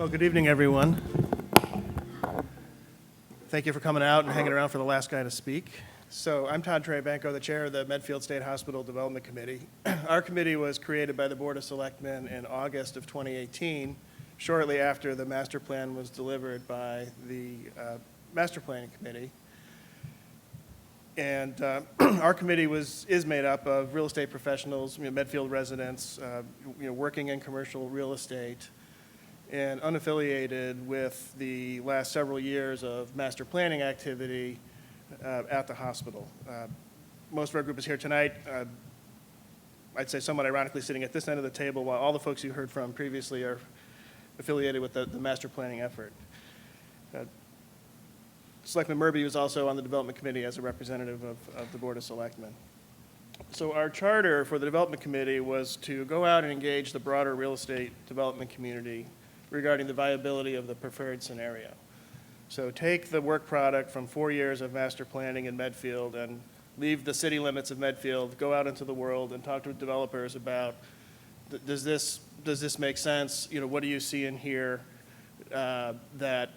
Well, good evening, everyone. Thank you for coming out and hanging around for the last guy to speak. So I'm Todd Trebanco, the chair of the Medfield State Hospital Development Committee. Our committee was created by the Board of Selectmen in August of 2018, shortly after the master plan was delivered by the Master Planning Committee. And our committee is made up of real estate professionals, Medfield residents, working in commercial real estate, and unaffiliated with the last several years of master planning activity at the hospital. Most of our group is here tonight, I'd say somewhat ironically sitting at this end of the table, while all the folks you heard from previously are affiliated with the master planning effort. Selectman Murby was also on the development committee as a representative of the Board of Selectmen. So our charter for the development committee was to go out and engage the broader real estate development community regarding the viability of the preferred scenario. So take the work product from 4 years of master planning in Medfield and leave the city limits of Medfield, go out into the world and talk to developers about, does this make sense? What do you see in here that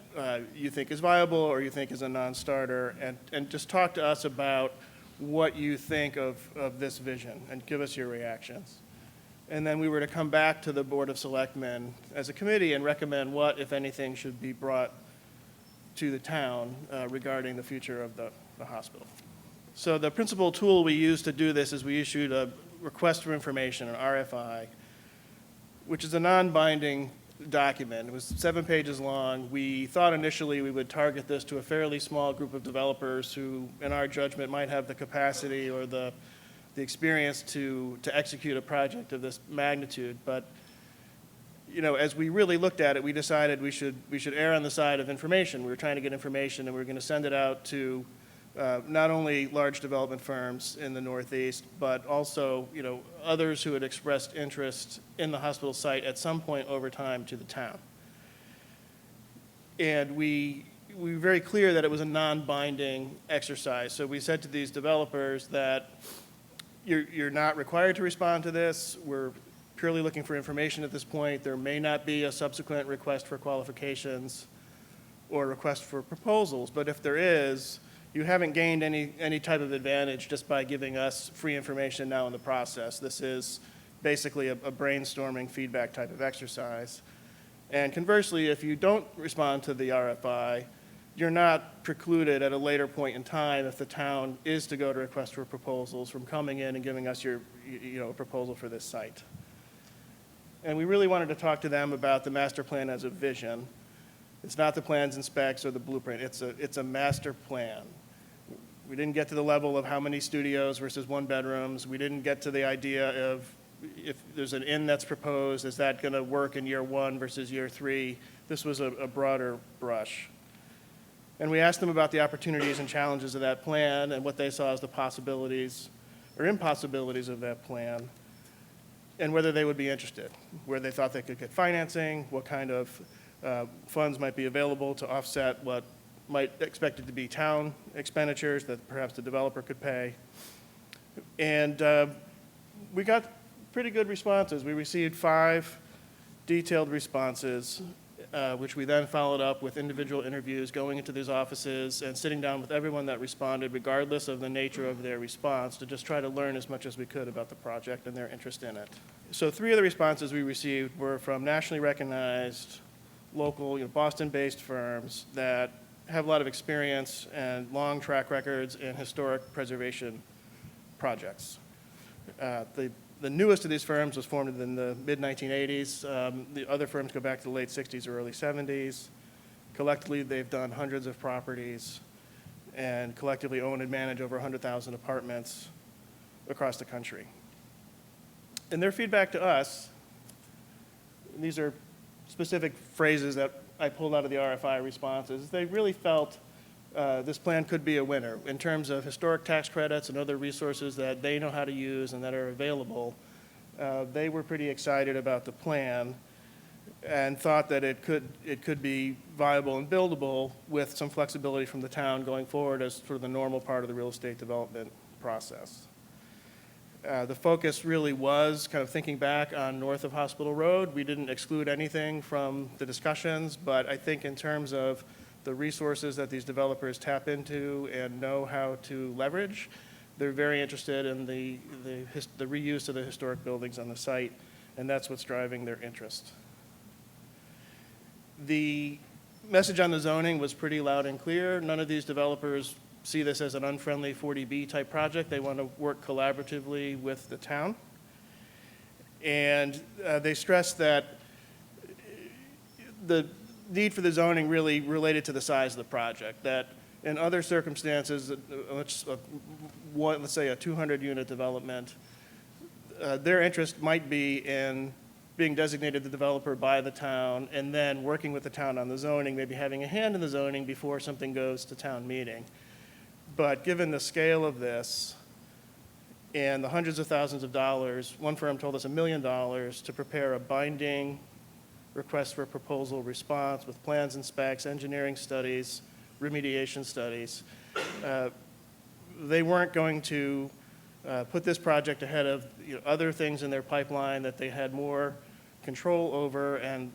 you think is viable or you think is a non-starter, and just talk to us about what you think of this vision and give us your reactions. And then we were to come back to the Board of Selectmen as a committee and recommend what, if anything, should be brought to the town regarding the future of the hospital. So the principal tool we used to do this is we issued a request for information, an RFI, which is a non-binding document. It was 7 pages long. We thought initially we would target this to a fairly small group of developers who, in our judgment, might have the capacity or the experience to execute a project of this magnitude. But as we really looked at it, we decided we should err on the side of information. We were trying to get information, and we were going to send it out to not only large development firms in the Northeast, but also others who had expressed interest in the hospital site at some point over time to the town. And we were very clear that it was a non-binding exercise. So we said to these developers that you're not required to respond to this. We're purely looking for information at this point. There may not be a subsequent request for qualifications or request for proposals, but if there is, you haven't gained any type of advantage just by giving us free information now in the process. This is basically a brainstorming feedback type of exercise. And conversely, if you don't respond to the RFI, you're not precluded at a later point in time, if the town is to go to request for proposals, from coming in and giving us your proposal for this site. And we really wanted to talk to them about the master plan as a vision. It's not the plans and specs or the blueprint. It's a master plan. We didn't get to the level of how many studios versus 1 bedrooms. We didn't get to the idea of if there's an inn that's proposed, is that going to work in year 1 versus year 3? This was a broader brush. And we asked them about the opportunities and challenges of that plan and what they saw as the possibilities or impossibilities of that plan, and whether they would be interested, where they thought they could get financing, what kind of funds might be available to offset what might expected to be town expenditures that perhaps the developer could pay. And we got pretty good responses. We received 5 detailed responses, which we then followed up with individual interviews, going into these offices and sitting down with everyone that responded, regardless of the nature of their response, to just try to learn as much as we could about the project and their interest in it. So 3 of the responses we received were from nationally recognized local, Boston-based firms that have a lot of experience and long track records in historic preservation projects. The newest of these firms was formed in the mid-1980s. The other firms go back to the late 60s or early 70s. Collectively, they've done hundreds of properties and collectively own and manage over 100,000 apartments across the country. And their feedback to us, and these are specific phrases that I pulled out of the RFI responses, they really felt this plan could be a winner in terms of historic tax credits and other resources that they know how to use and that are available. They were pretty excited about the plan and thought that it could be viable and buildable with some flexibility from the town going forward as sort of the normal part of the real estate development process. The focus really was kind of thinking back on north of Hospital Road. We didn't exclude anything from the discussions, but I think in terms of the resources that these developers tap into and know how to leverage, they're very interested in the reuse of the historic buildings on the site, and that's what's driving their interest. The message on the zoning was pretty loud and clear. None of these developers see this as an unfriendly 40B type project. They want to work collaboratively with the town. And they stressed that the need for the zoning really related to the size of the project, that in other circumstances, let's say a 200-unit development, their interest might be in being designated the developer by the town and then working with the town on the zoning, maybe having a hand in the zoning before something goes to town meeting. But given the scale of this and the hundreds of thousands of dollars, one firm told us $1 million to prepare a binding request for proposal response with plans and specs, engineering studies, remediation studies. They weren't going to put this project ahead of other things in their pipeline that they had more control over and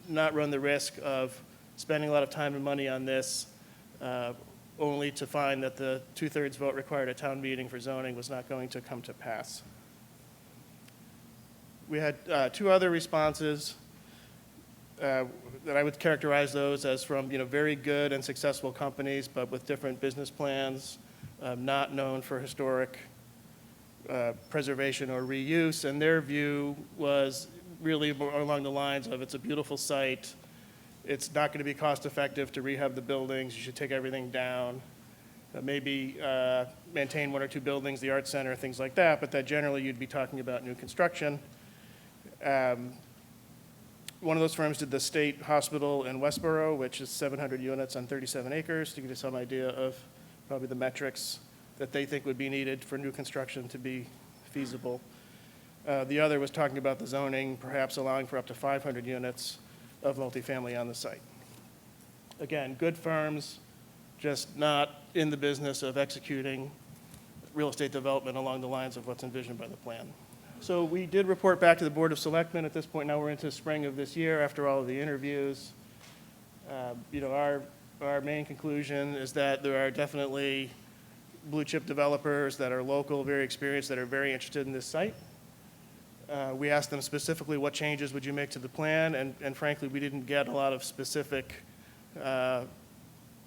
not run the risk of spending a lot of time and money on this only to find that the 2/3 vote required at town meeting for zoning was not going to come to pass. We had two other responses that I would characterize those as from very good and successful companies, but with different business plans, not known for historic preservation or reuse. And their view was really more along the lines of, it's a beautiful site. It's not going to be cost effective to rehab the buildings. You should take everything down. Maybe maintain one or two buildings, the art center, things like that, but that generally you'd be talking about new construction. One of those firms did the State Hospital in Westboro, which is 700 units on 37 acres, to give you some idea of probably the metrics that they think would be needed for new construction to be feasible. The other was talking about the zoning, perhaps allowing for up to 500 units of multifamily on the site. Again, good firms, just not in the business of executing real estate development along the lines of what's envisioned by the plan. So we did report back to the Board of Selectmen. At this point now we're into spring of this year after all of the interviews. Our main conclusion is that there are definitely blue chip developers that are local, very experienced, that are very interested in this site. We asked them specifically what changes would you make to the plan, and frankly, we didn't get a lot of specific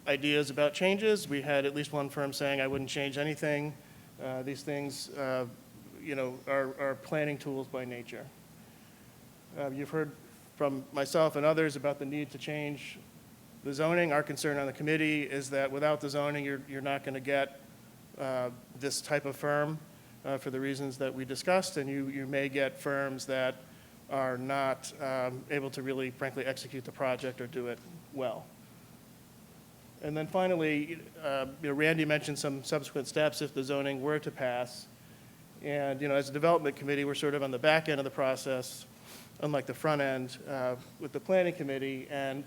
ideas about changes. We had at least one firm saying, I wouldn't change anything. These things are planning tools by nature. You've heard from myself and others about the need to change the zoning. Our concern on the committee is that without the zoning, you're not going to get this type of firm. For the reasons that we discussed, and you may get firms that are not able to really, frankly, execute the project or do it well. And then finally, Randy mentioned some subsequent steps if the zoning were to pass. And as a development committee, we're sort of on the back end of the process, unlike the front end with the planning committee. And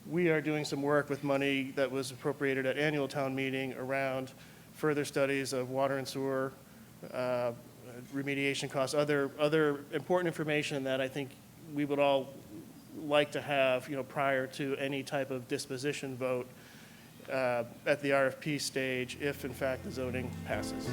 we are doing some work with money that was appropriated at annual town meeting around further studies of water and sewer remediation costs, other important information that I think we would all like to have, prior to any type of disposition vote at the RFP stage, if in fact the zoning passes.